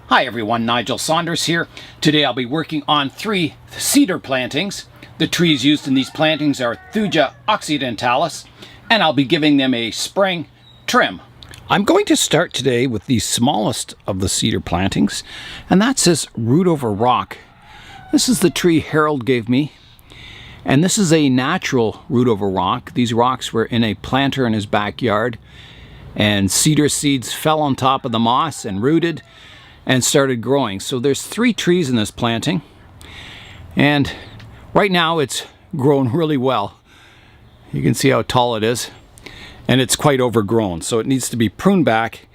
Hi everyone, Nigel Saunders here. Today I'll be working on 3 cedar plantings. The trees used in these plantings are Thuja occidentalis, and I'll be giving them a spring trim. I'm going to start today with the smallest of the cedar plantings, and that's this root over rock. This is the tree Harold gave me, and this is a natural root over rock. These rocks were in a planter in his backyard, and cedar seeds fell on top of the moss and rooted and started growing. So there's 3 trees in this planting, and right now it's grown really well. You can see how tall it is, and it's quite overgrown, so it needs to be pruned back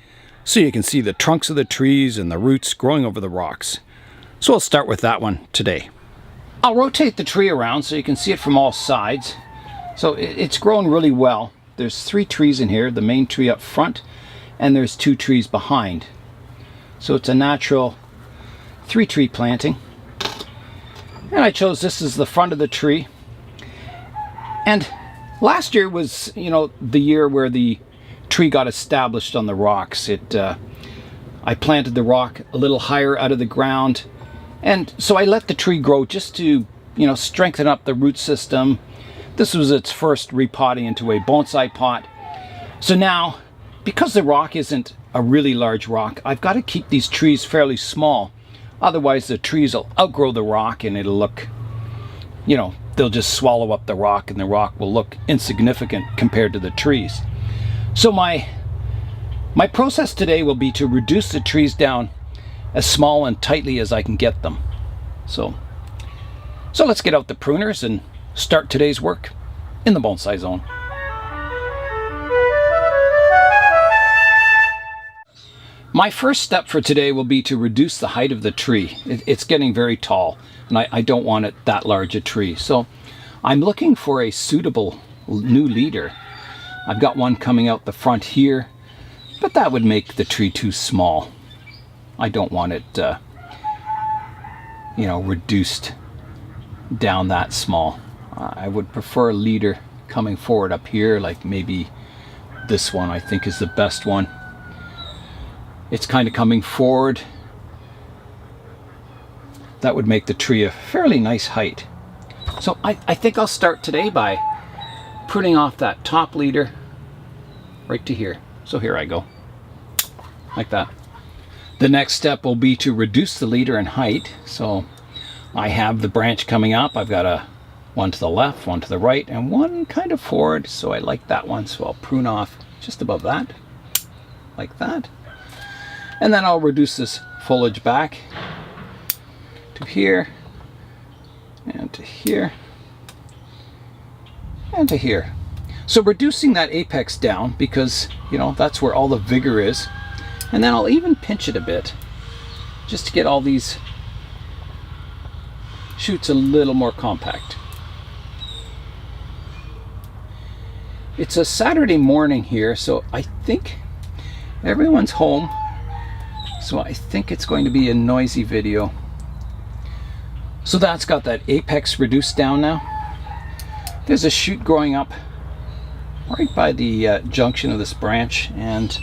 so you can see the trunks of the trees and the roots growing over the rocks. So I'll start with that one today. I'll rotate the tree around so you can see it from all sides. So it's grown really well. There's 3 trees in here, the main tree up front, and there's 2 trees behind. So it's a natural 3-tree planting. And I chose this as the front of the tree. And last year was, the year where the tree got established on the rocks. I planted the rock a little higher out of the ground. And so I let the tree grow just to, strengthen up the root system. This was its first repotting into a bonsai pot. So now, because the rock isn't a really large rock, I've got to keep these trees fairly small. Otherwise the trees will outgrow the rock and it'll look, they'll just swallow up the rock and the rock will look insignificant compared to the trees. So my process today will be to reduce the trees down as small and tightly as I can get them. So let's get out the pruners and start today's work in the bonsai zone. My first step for today will be to reduce the height of the tree. It's getting very tall, and I don't want it that large a tree. So I'm looking for a suitable new leader. I've got one coming out the front here, but that would make the tree too small. I don't want it, reduced down that small. I would prefer a leader coming forward up here, like maybe this one I think is the best one. It's kind of coming forward. That would make the tree a fairly nice height. So I think I'll start today by pruning off that top leader right to here. So here I go, like that. The next step will be to reduce the leader in height. So I have the branch coming up. I've got one to the left, one to the right, and one kind of forward. So I like that one. So I'll prune off just above that, like that. And then I'll reduce this foliage back to here, and to here, and to here. So reducing that apex down because, that's where all the vigor is. And then I'll even pinch it a bit just to get all these shoots a little more compact. It's a Saturday morning here, so I think everyone's home. So I think it's going to be a noisy video. So that's got that apex reduced down now. There's a shoot growing up right by the junction of this branch, and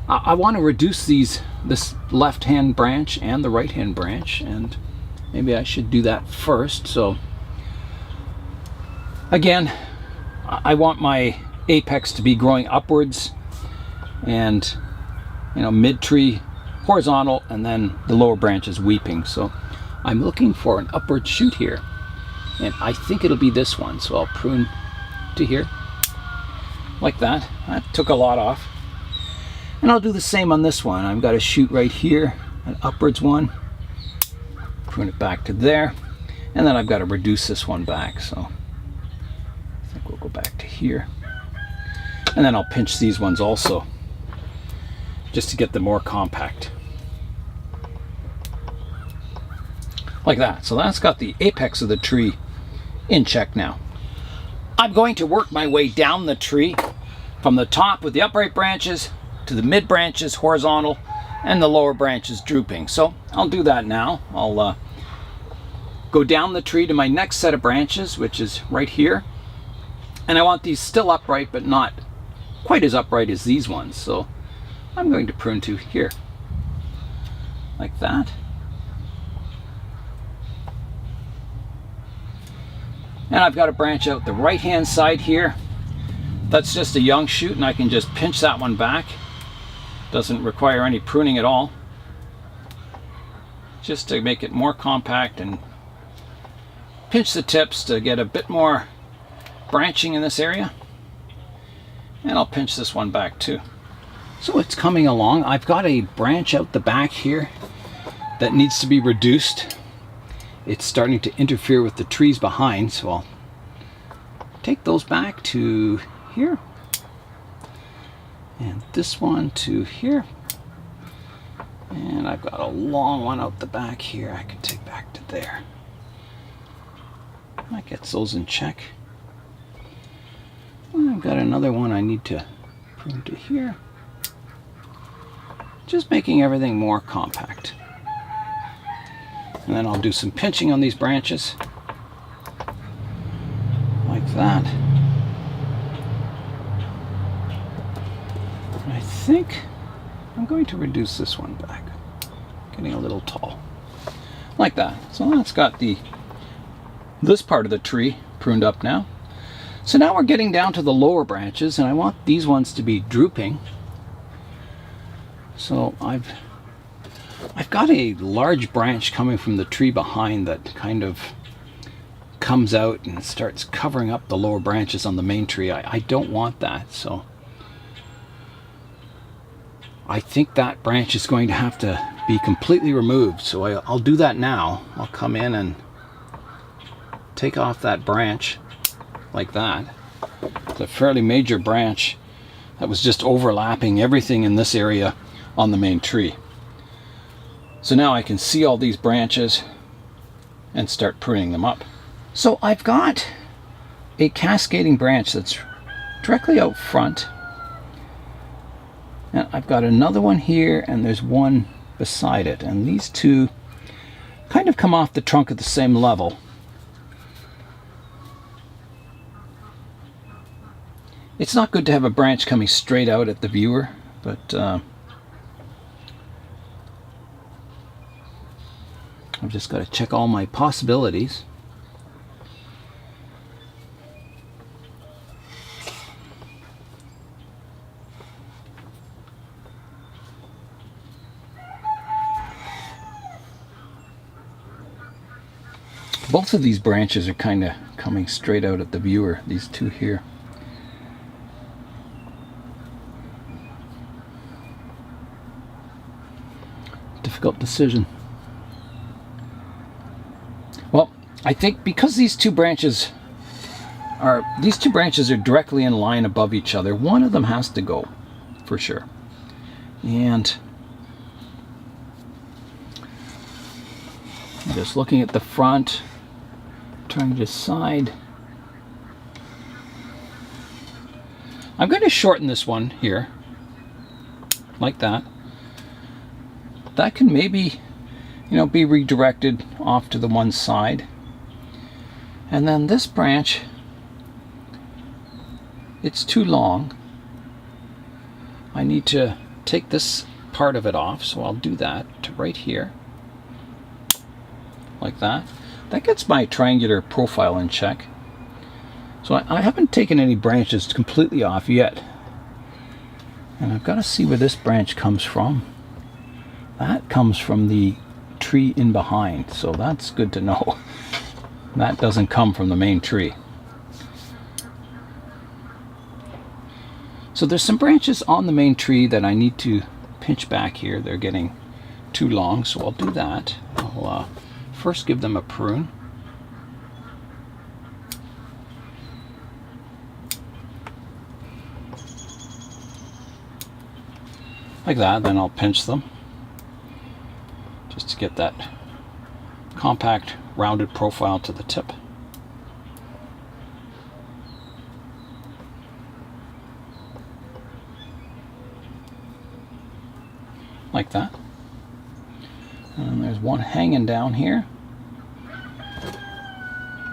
I want to reduce this left-hand branch and the right-hand branch, and maybe I should do that first. So again, I want my apex to be growing upwards, and mid-tree horizontal, and then the lower branch is weeping. So I'm looking for an upward shoot here, and I think it'll be this one. So I'll prune to here like that. That took a lot off. And I'll do the same on this one. I've got a shoot right here, an upwards one, prune it back to there, and then I've got to reduce this one back. So I think we'll go back to here, and then I'll pinch these ones also just to get them more compact, like that. So that's got the apex of the tree in check now. I'm going to work my way down the tree from the top with the upright branches to the mid branches horizontal and the lower branches drooping. So I'll do that now. I'll go down the tree to my next set of branches, which is right here, and I want these still upright but not quite as upright as these ones. So I'm going to prune to here, like that. And I've got a branch out the right hand side here. That's just a young shoot, and I can just pinch that one back. Doesn't require any pruning at all. Just to make it more compact, and pinch the tips to get a bit more branching in this area. And I'll pinch this one back too. So it's coming along. I've got a branch out the back here that needs to be reduced. It's starting to interfere with the trees behind, so I'll take those back to here. And this one to here. And I've got a long one out the back here I can take back to there. That gets those in check. I've got another one I need to prune to here. Just making everything more compact. And then I'll do some pinching on these branches. Like that. I think I'm going to reduce this one back. Getting a little tall. Like that. So that's got this part of the tree pruned up now. So now we're getting down to the lower branches, and I want these ones to be drooping. So I've got a large branch coming from the tree behind that kind of comes out and starts covering up the lower branches on the main tree. I don't want that, so I think that branch is going to have to be completely removed. So I'll do that now. I'll come in and take off that branch like that. It's a fairly major branch that was just overlapping everything in this area on the main tree. So now I can see all these branches and start pruning them up. So I've got a cascading branch that's directly out front. And I've got another one here, and there's one beside it. And these two kind of come off the trunk at the same level. It's not good to have a branch coming straight out at the viewer, but I've just got to check all my possibilities. Both of these branches are kind of coming straight out at the viewer, these two here. Difficult decision. Well, I think because these two branches are directly in line above each other, one of them has to go for sure. And I'm just looking at the front, trying to decide. I'm going to shorten this one here, like that. That can maybe, be redirected off to the one side. And then this branch, it's too long. I need to take this part of it off, so I'll do that to right here. Like that. That gets my triangular profile in check. So I haven't taken any branches completely off yet. And I've got to see where this branch comes from. That comes from the tree in behind, so that's good to know. That doesn't come from the main tree. So there's some branches on the main tree that I need to pinch back here. They're getting too long, so I'll do that. I'll first give them a prune. Like that, then I'll pinch them just to get that compact rounded profile to the tip. Like that. And there's one hanging down here,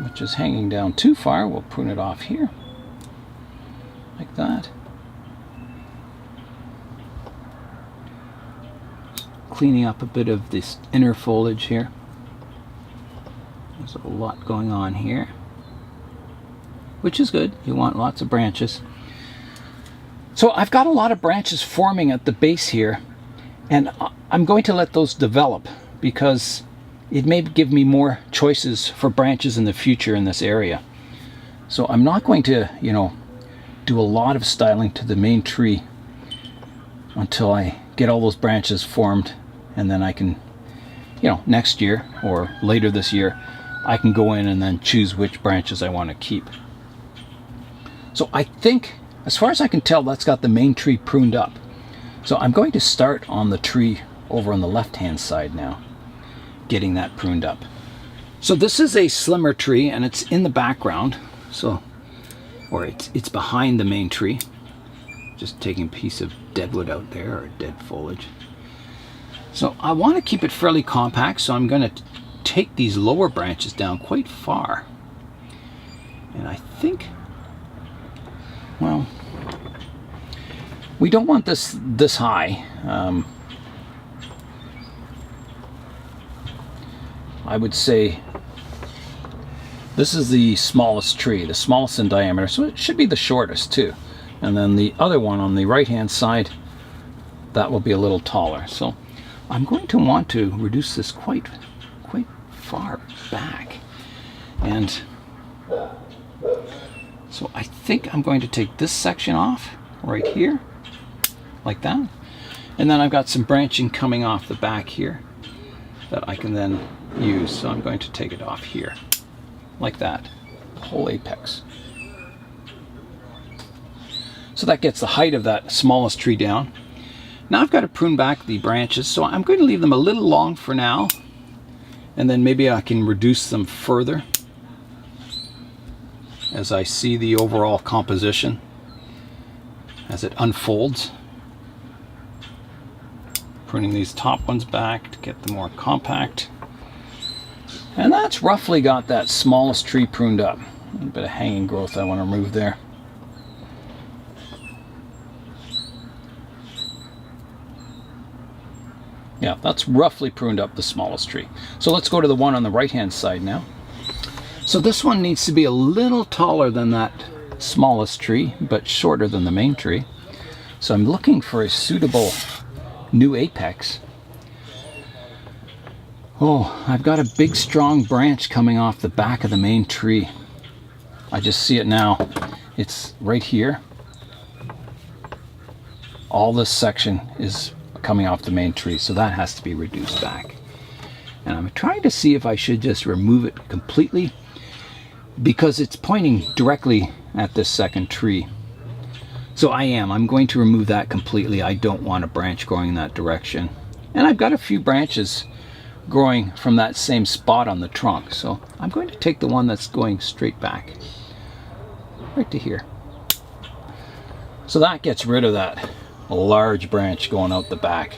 which is hanging down too far. We'll prune it off here, like that. cleaning up a bit of this inner foliage here. There's a lot going on here, which is good. You want lots of branches. So I've got a lot of branches forming at the base here, and I'm going to let those develop because it may give me more choices for branches in the future in this area. So I'm not going to, do a lot of styling to the main tree until I get all those branches formed, and then I can, next year or later this year, I can go in and then choose which branches I want to keep. So I think, as far as I can tell, that's got the main tree pruned up. So I'm going to start on the tree over on the left-hand side now, getting that pruned up. So this is a slimmer tree, and it's in the background, or it's behind the main tree. Just taking a piece of deadwood out there, or dead foliage. So I want to keep it fairly compact, so I'm going to take these lower branches down quite far. And I think, well, we don't want this high. I would say this is the smallest tree, the smallest in diameter, so it should be the shortest too. And then the other one on the right hand side, that will be a little taller. So I'm going to want to reduce this quite far back. And so I think I'm going to take this section off right here, like that. And then I've got some branching coming off the back here that I can then use. So I'm going to take it off here, like that, the whole apex. So that gets the height of that smallest tree down. Now I've got to prune back the branches, so I'm going to leave them a little long for now, and then maybe I can reduce them further as I see the overall composition as it unfolds. Pruning these top ones back to get them more compact. And that's roughly got that smallest tree pruned up. A little bit of hanging growth I want to remove there. Yeah, that's roughly pruned up the smallest tree. So let's go to the one on the right hand side now. So this one needs to be a little taller than that smallest tree, but shorter than the main tree. So I'm looking for a suitable new apex. Oh, I've got a big strong branch coming off the back of the main tree. I just see it now. It's right here. All this section is coming off the main tree, so that has to be reduced back. And I'm trying to see if I should just remove it completely, because it's pointing directly at this second tree. So I'm going to remove that completely. I don't want a branch growing in that direction. And I've got a few branches growing from that same spot on the trunk, so I'm going to take the one that's going straight back right to here. So that gets rid of that large branch going out the back.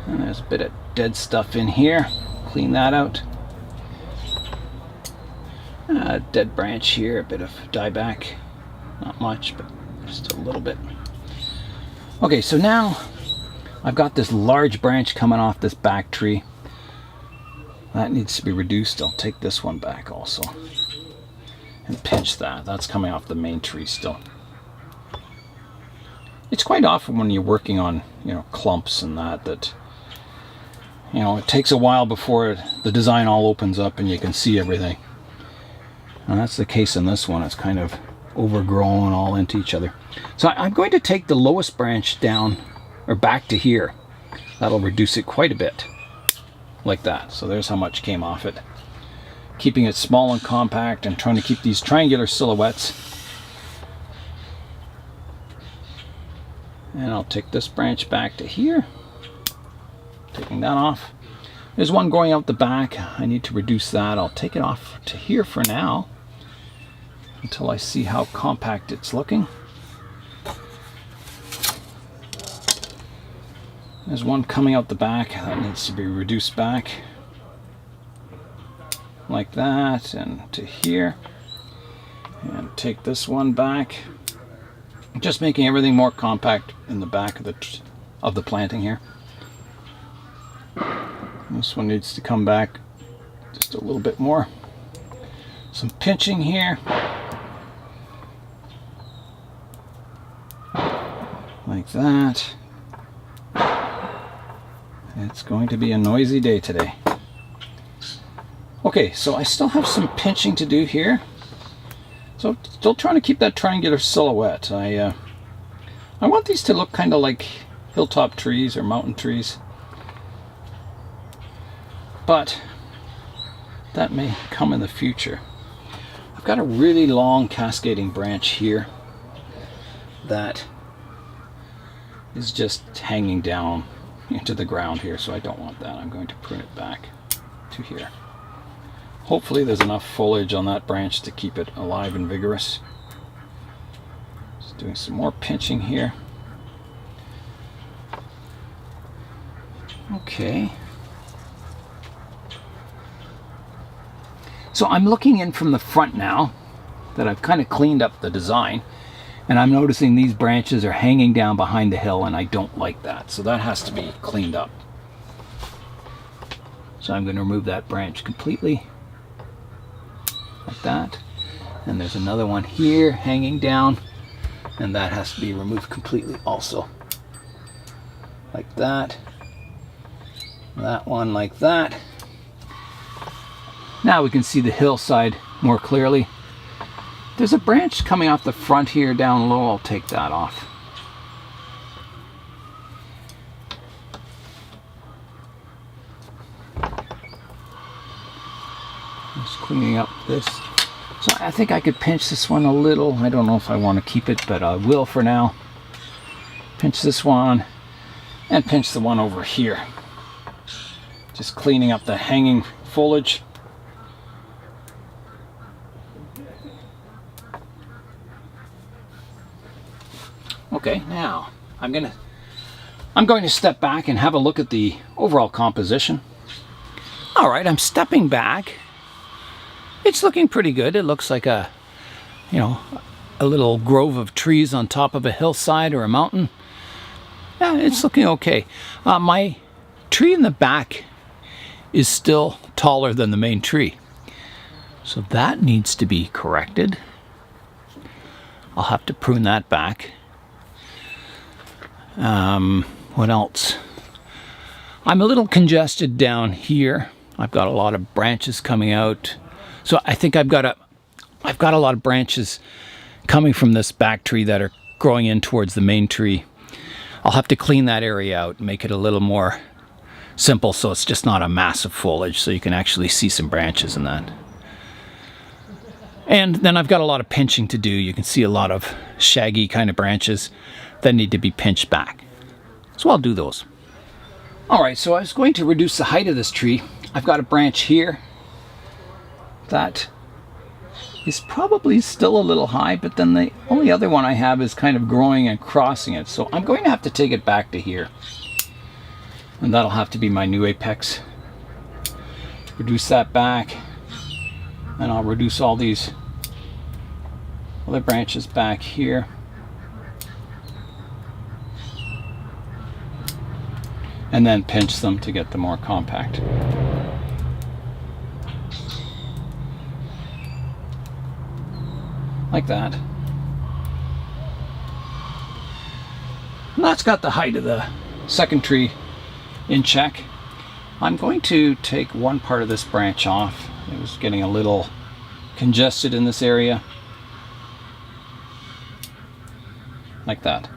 And there's a bit of dead stuff in here. Clean that out. Dead branch here, a bit of dieback. Not much, but just a little bit. Okay, so now I've got this large branch coming off this back tree. That needs to be reduced. I'll take this one back also. And pinch that. That's coming off the main tree still. It's quite often when you're working on, clumps and that it takes a while before the design all opens up and you can see everything. And that's the case in this one. It's kind of overgrown all into each other. So I'm going to take the lowest branch down, or back to here. That'll reduce it quite a bit. Like that. So there's how much came off it. Keeping it small and compact and trying to keep these triangular silhouettes. And I'll take this branch back to here. Taking that off. There's one going out the back. I need to reduce that. I'll take it off to here for now, until I see how compact it's looking. There's one coming out the back. That needs to be reduced back. Like that, and to here. And take this one back. Just making everything more compact in the back of the planting here. This one needs to come back just a little bit more. Some pinching here. Like that. It's going to be a noisy day today. Okay, so I still have some pinching to do here. So still trying to keep that triangular silhouette. I want these to look kind of like hilltop trees or mountain trees. But that may come in the future. I've got a really long cascading branch here that is just hanging down into the ground here, so I don't want that. I'm going to prune it back to here. Hopefully there's enough foliage on that branch to keep it alive and vigorous. Just doing some more pinching here. Okay. So I'm looking in from the front now that I've kind of cleaned up the design, and I'm noticing these branches are hanging down behind the hill, and I don't like that. So that has to be cleaned up. So I'm going to remove that branch completely. Like that. And there's another one here hanging down, and that has to be removed completely also. Like that. That one like that. Now we can see the hillside more clearly. There's a branch coming off the front here down low. I'll take that off. Just cleaning up this. So I think I could pinch this one a little. I don't know if I want to keep it, but I will for now. Pinch this one and pinch the one over here. Just cleaning up the hanging foliage. Okay, now I'm going to step back and have a look at the overall composition. All right, I'm stepping back. It's looking pretty good. It looks like a little grove of trees on top of a hillside or a mountain. Yeah, it's looking okay. My tree in the back is still taller than the main tree, so that needs to be corrected. I'll have to prune that back. What else? I'm a little congested down here. I've got a lot of branches coming out. So I think I've got a lot of branches coming from this back tree that are growing in towards the main tree. I'll have to clean that area out and make it a little more simple so it's just not a massive foliage, so you can actually see some branches in that. And then I've got a lot of pinching to do. You can see a lot of shaggy kind of branches that need to be pinched back. So I'll do those. Alright, so I was going to reduce the height of this tree. I've got a branch here that is probably still a little high, but then the only other one I have is kind of growing and crossing it. So I'm going to have to take it back to here. And that'll have to be my new apex. Reduce that back. And I'll reduce all these other branches back here. And then pinch them to get them more compact. Like that. And that's got the height of the second tree in check. I'm going to take one part of this branch off. It was getting a little congested in this area. Like that.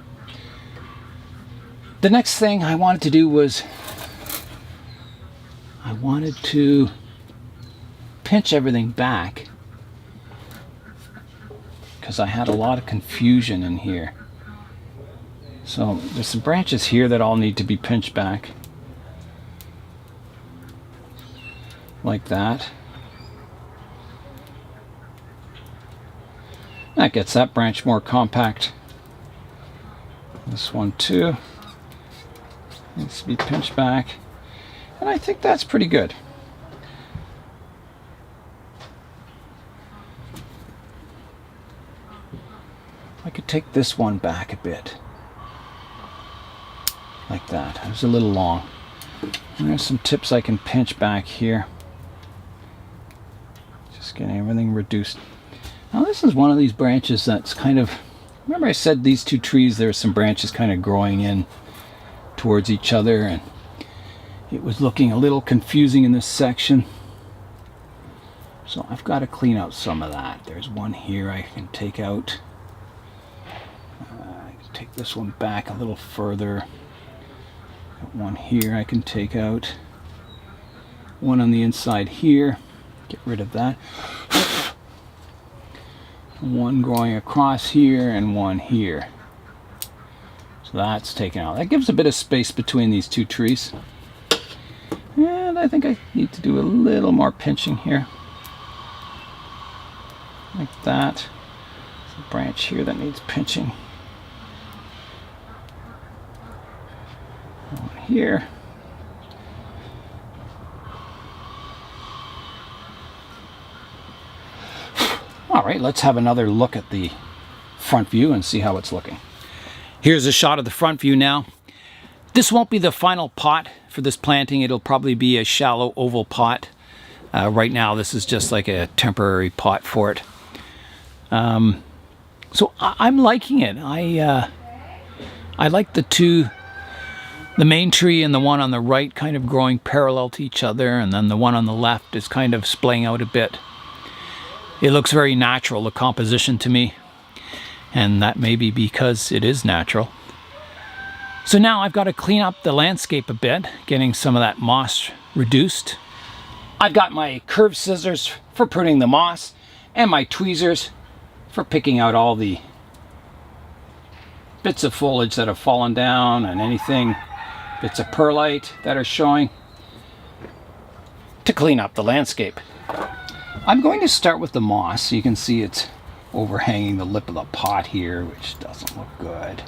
The next thing I wanted to do was I wanted to pinch everything back because I had a lot of confusion in here. So there's some branches here that all need to be pinched back. Like that. That gets that branch more compact. This one too needs to be pinched back. And I think that's pretty good. Like could take this one back a bit. Like that. It was a little long. And there's some tips I can pinch back here. Just getting everything reduced. Now this is one of these branches that's kind of, remember I said these two trees, there's some branches kind of growing in towards each other, and it was looking a little confusing in this section. So I've got to clean out some of that. There's one here I can take out. I can take this one back a little further. Got one here I can take out. One on the inside here. Get rid of that. One growing across here and one here. So that's taken out. That gives a bit of space between these two trees. And I think I need to do a little more pinching here. Like that. There's a branch here that needs pinching. One here. All right, let's have another look at the front view and see how it's looking. Here's a shot of the front view now. This won't be the final pot for this planting. It'll probably be a shallow oval pot. Right now, this is just like a temporary pot for it. So I'm liking it. I like the main tree and the one on the right kind of growing parallel to each other, and then the one on the left is kind of splaying out a bit. It looks very natural, the composition, to me, and that may be because it is natural. So now I've got to clean up the landscape a bit, getting some of that moss reduced. I've got my curved scissors for pruning the moss and my tweezers for picking out all the bits of foliage that have fallen down and anything, bits of perlite that are showing, to clean up the landscape. I'm going to start with the moss. So you can see it's overhanging the lip of the pot here, which doesn't look good.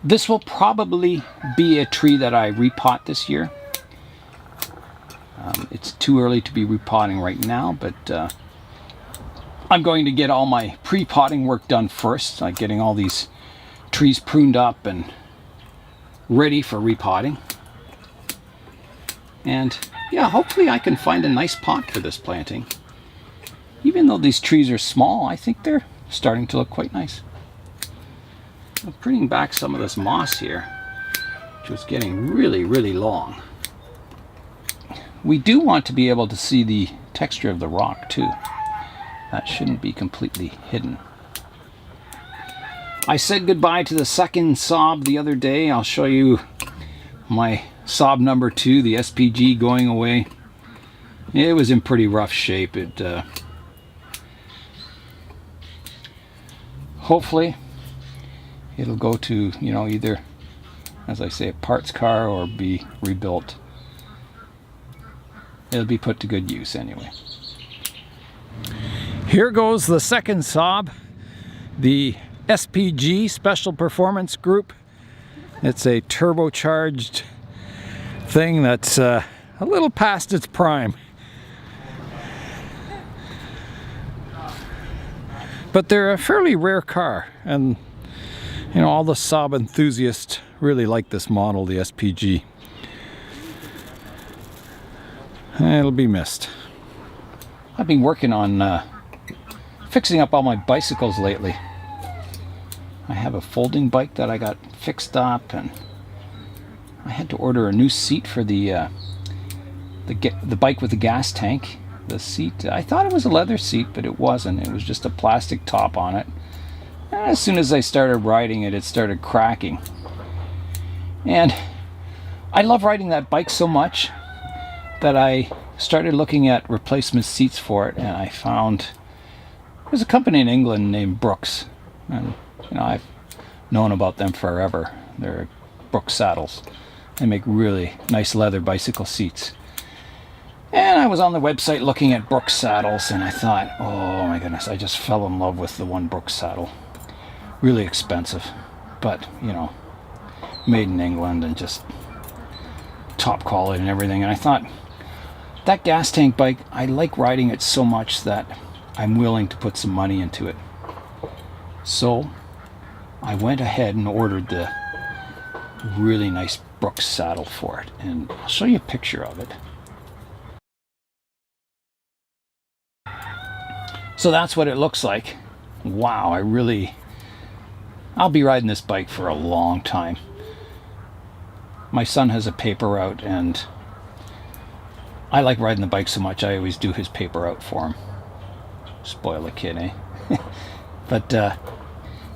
This will probably be a tree that I repot this year. It's too early to be repotting right now, but I'm going to get all my pre-potting work done first, like getting all these trees pruned up and ready for repotting. And yeah, hopefully I can find a nice pot for this planting. Even though these trees are small, I think they're starting to look quite nice. I'm pruning back some of this moss here, which was getting really, really long. We do want to be able to see the texture of the rock too. That shouldn't be completely hidden. I said goodbye to the second sob the other day. I'll show you my sob number 2, the SPG, going away. It was in pretty rough shape. Hopefully it'll go to, either, as I say, a parts car or be rebuilt. It'll be put to good use anyway. Here goes the second sob, the SPG, Special Performance Group. It's a turbocharged thing that's a little past its prime. But they're a fairly rare car, and all the Saab enthusiasts really like this model, the SPG. It'll be missed. I've been working on fixing up all my bicycles lately. I have a folding bike that I got fixed up, and I had to order a new seat for the bike with the gas tank. The seat, I thought it was a leather seat, but it wasn't. It was just a plastic top on it. And as soon as I started riding it, it started cracking. And I love riding that bike so much that I started looking at replacement seats for it, and I found there's a company in England named Brooks, and I've known about them forever. They're Brooks Saddles. They make really nice leather bicycle seats. And I was on the website looking at Brooks saddles, and I thought, oh my goodness, I just fell in love with the one Brooks saddle. Really expensive, but made in England and just top quality and everything. And I thought, that gas tank bike, I like riding it so much that I'm willing to put some money into it. So I went ahead and ordered the really nice Brooks saddle for it, and I'll show you a picture of it. So that's what it looks like. Wow, I'll be riding this bike for a long time. My son has a paper route, and I like riding the bike so much I always do his paper route for him. Spoil the kid, eh? But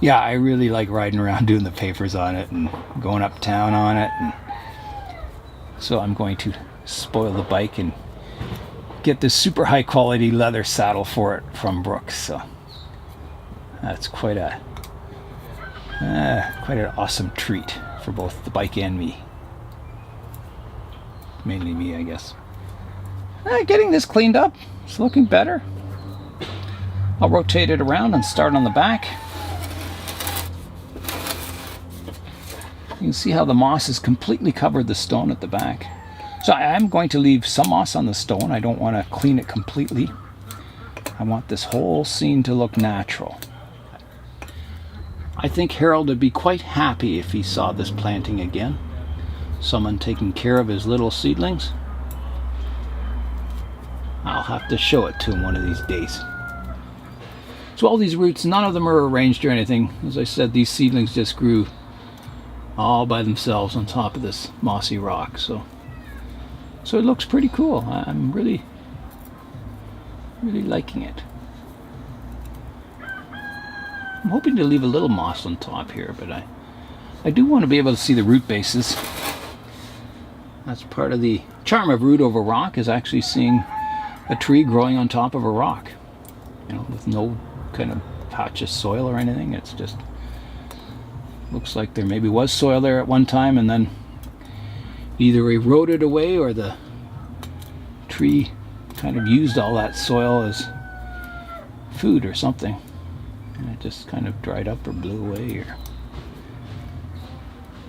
yeah, I really like riding around doing the papers on it and going uptown on it. And so I'm going to spoil the bike and get this super high quality leather saddle for it from Brooks. So that's quite an awesome treat for both the bike and me. Mainly me, I guess. Getting this cleaned up. It's looking better. I'll rotate it around and start on the back. You can see how the moss has completely covered the stone at the back. So I am going to leave some moss on the stone. I don't want to clean it completely. I want this whole scene to look natural. I think Harold would be quite happy if he saw this planting again. Someone taking care of his little seedlings. I'll have to show it to him one of these days. So all these roots, none of them are arranged or anything. As I said, these seedlings just grew all by themselves on top of this mossy rock. So it looks pretty cool. I'm really liking it. I'm hoping to leave a little moss on top here, but I do want to be able to see the root bases. That's part of the charm of root over rock, is actually seeing a tree growing on top of a rock, you know, with no kind of patch of soil or anything. It's just looks like there maybe was soil there at one time and then either eroded away or the tree kind of used all that soil as food or something, and it just kind of dried up or blew away. Or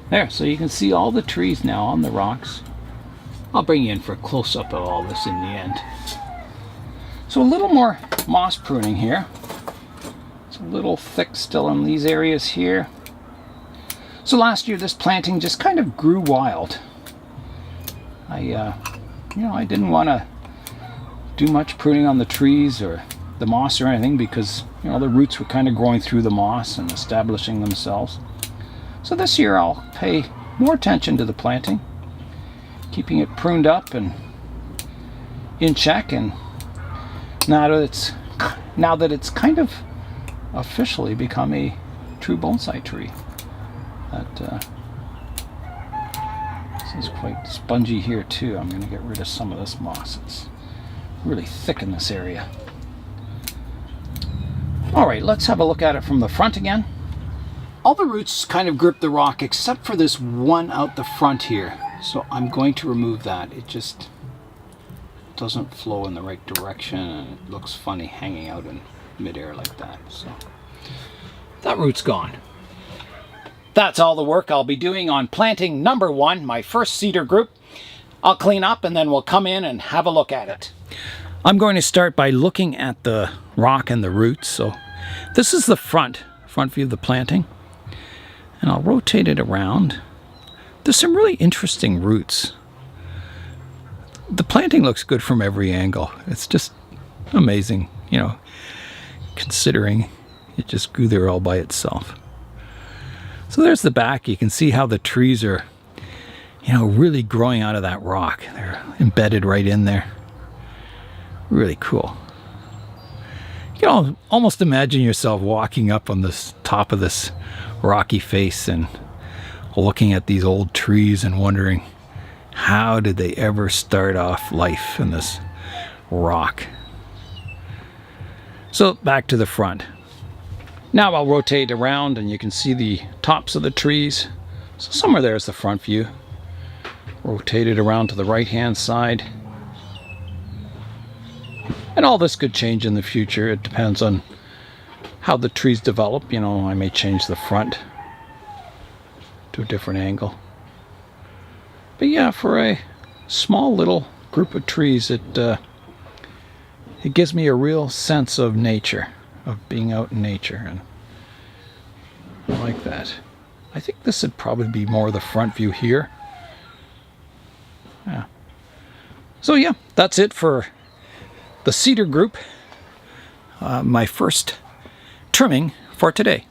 there, so you can see all the trees now on the rocks. I'll bring you in for a close-up of all this in the end. So a little more moss pruning here. It's a little thick still in these areas here. So last year this planting just kind of grew wild. I didn't want to do much pruning on the trees or the moss or anything because, you know, the roots were kind of growing through the moss and establishing themselves. So this year I'll pay more attention to the planting, keeping it pruned up and in check. And now that it's kind of officially become a true bonsai tree. This is quite spongy here too. I'm going to get rid of some of this moss. It's really thick in this area. Alright, let's have a look at it from the front again. All the roots kind of grip the rock except for this one out the front here. So I'm going to remove that. It just doesn't flow in the right direction and it looks funny hanging out in midair like that. So that root's gone. That's all the work I'll be doing on planting number 1, my first cedar group. I'll clean up and then we'll come in and have a look at it. I'm going to start by looking at the rock and the roots. So this is the front view of the planting. And I'll rotate it around. There's some really interesting roots. The planting looks good from every angle. It's just amazing, you know, considering it just grew there all by itself. So there's the back. You can see how the trees are, you know, really growing out of that rock. They're embedded right in there. Really cool. You can almost imagine yourself walking up on this top of this rocky face and looking at these old trees and wondering, how did they ever start off life in this rock? So back to the front. Now I'll rotate around and you can see the tops of the trees. So somewhere there's the front view. Rotate it around to the right hand side. And all this could change in the future. It depends on how the trees develop. You know, I may change the front to a different angle. But yeah, for a small little group of trees, it it gives me a real sense of nature, of being out in nature, and I like that. I think this would probably be more the front view here. Yeah. So yeah, that's it for the cedar group. My first trimming for today.